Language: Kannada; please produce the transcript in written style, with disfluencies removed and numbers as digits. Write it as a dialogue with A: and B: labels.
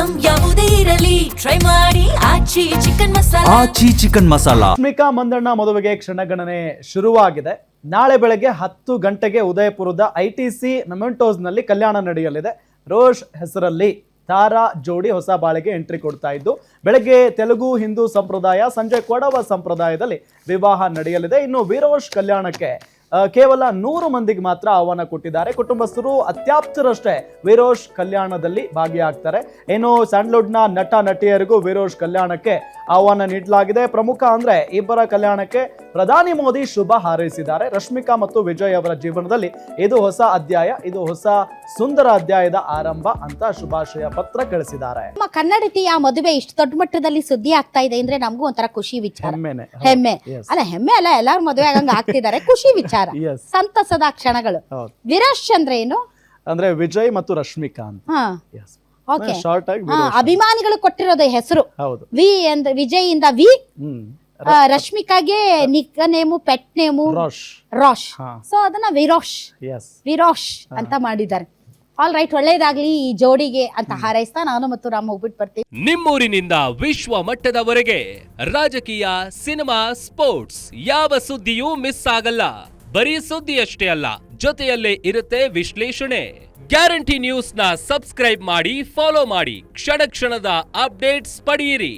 A: ಐಟಂ ಯಾವುದೇ ಇರಲಿ ಟ್ರೈ ಮಾಡಿ ಆಚಿ ಚಿಕನ್ ಮಸಾಲಾ.
B: ಆಚಿ ಚಿಕನ್ ಮಸಾಲಾ.
C: ರಶ್ಮಿಕಾ ಮಂದಣ್ಣ ಮದುವೆಗೆ ಕ್ಷಣಗಣನೆ ಶುರುವಾಗಿದೆ. ನಾಳೆ ಬೆಳಗ್ಗೆ 10 ಗಂಟೆಗೆ ಉದಯಪುರದ ITC ಮೆಮೆಂಟೋಸ್ ನಲ್ಲಿ ಕಲ್ಯಾಣ ನಡೆಯಲಿದೆ. ರೋಷ್ ಹೆಸರಲ್ಲಿ ತಾರಾ ಜೋಡಿ ಹೊಸ ಬಾಳಿಗೆ ಎಂಟ್ರಿ ಕೊಡ್ತಾ ಇದ್ದು, ಬೆಳಗ್ಗೆ ತೆಲುಗು ಹಿಂದೂ ಸಂಪ್ರದಾಯ, ಸಂಜೆ ಕೊಡವ ಸಂಪ್ರದಾಯದಲ್ಲಿ ವಿವಾಹ ನಡೆಯಲಿದೆ. ಇನ್ನು ವಿರೋಷ್ ಕಲ್ಯಾಣಕ್ಕೆ ಕೇವಲ 100 ಮಂದಿಗೆ ಮಾತ್ರ ಆಹ್ವಾನ ಕೊಟ್ಟಿದ್ದಾರೆ. ಕುಟುಂಬಸ್ಥರು ಅತ್ಯಾಪ್ತರಷ್ಟೇ ವಿರೋಷ್ ಕಲ್ಯಾಣದಲ್ಲಿ ಭಾಗಿಯಾಗ್ತಾರೆ. ಏನು ಸ್ಯಾಂಡ್ಲ್ವುಡ್ನ ನಟ ನಟಿಯರಿಗೂ ವಿರೋಷ್ ಕಲ್ಯಾಣಕ್ಕೆ ಆಹ್ವಾನ ನೀಡಲಾಗಿದೆ. ಪ್ರಮುಖ ಅಂದ್ರೆ ಇಬ್ಬರ ಕಲ್ಯಾಣಕ್ಕೆ ಪ್ರಧಾನಿ ಮೋದಿ ಶುಭ ಹಾರೈಸಿದ್ದಾರೆ. ರಶ್ಮಿಕಾ ಮತ್ತು ವಿಜಯ್ ಅವರ ಜೀವನದಲ್ಲಿ ಇದು ಹೊಸ ಅಧ್ಯಾಯ, ಇದು ಹೊಸ ಸುಂದರ ಅಧ್ಯಾಯದ ಆರಂಭ ಅಂತ ಶುಭಾಶಯ ಪತ್ರ ಕಳಿಸಿದ್ದಾರೆ.
D: ನಮ್ಮ ಕನ್ನಡತಿಯ ಮದುವೆ ಇಷ್ಟು ದೊಡ್ಡ ಮಟ್ಟದಲ್ಲಿ ಸುದ್ದಿ ಆಗ್ತಾ ಇದೆ ಅಂದ್ರೆ ನಮಗೂ ಒಂಥರ ಖುಷಿ ವಿಚಾರ. ಹೆಮ್ಮೆ ಅಲ್ಲ, ಹೆಮ್ಮೆ ಅಲ್ಲ, ಎಲ್ಲಾರು ಮದುವೆ ಆಗಂಗ ಆಗ್ತಿದ್ದಾರೆ, ಖುಷಿ ವಿಚಾರ, ಸಂತಸದ ಕ್ಷಣಗಳು. ವಿರೋಷ್ ಅಂದ್ರೆ ಏನು
C: ಅಂದ್ರೆ ವಿಜಯ್ ಮತ್ತು ರಶ್ಮಿಕಾ ಅಂತ. ಶಾರ್ಟ್ ಆಗಿ
D: ಅಭಿಮಾನಿಗಳು ಕೊಟ್ಟಿರೋದು ಹೆಸರು. ವಿ ಅಂದ್ರೆ ವಿಜಯ್ ಇಂದ ವಿ, ರಶ್ಮಿಕಾಗೆ nick name, pet name Rosh. So ಅದನ್ನ ವಿರೋಷ್ ಅಂತ ಮಾಡಿದ್ದಾರೆ. ಆಲ್ ರೈಟ್, ಒಳ್ಳೇದಾಗ್ಲಿ ಈ ಜೋಡಿಗೆ ಅಂತ ಹಾರೈಸ್ತಾ ನಾನು ಮತ್ತು ರಾಮ ಹೋಗ್ಬಿಟ್ಟು ಬರ್ತೀವಿ.
E: ನಿಮ್ಮೂರಿನಿಂದ ವಿಶ್ವ ಮಟ್ಟದವರೆಗೆ ರಾಜಕೀಯ, ಸಿನಿಮಾ, ಸ್ಪೋರ್ಟ್ಸ್ ಯಾವ ಸುದ್ದಿಯೂ ಮಿಸ್ ಆಗಲ್ಲ. ಬರೀ ಸುದ್ದಿಯಷ್ಟೇ ಅಲ್ಲ, ಜೊತೆಯಲ್ಲೇ ಇರುತ್ತೆ ವಿಶ್ಲೇಷಣೆ. ಗ್ಯಾರಂಟಿ ನ್ಯೂಸ್ ನ ಸಬ್ಸ್ಕ್ರೈಬ್ ಮಾಡಿ, ಫಾಲೋ ಮಾಡಿ, ಕ್ಷಣ ಕ್ಷಣದ ಅಪ್ಡೇಟ್ಸ್ ಪಡೆಯಿರಿ.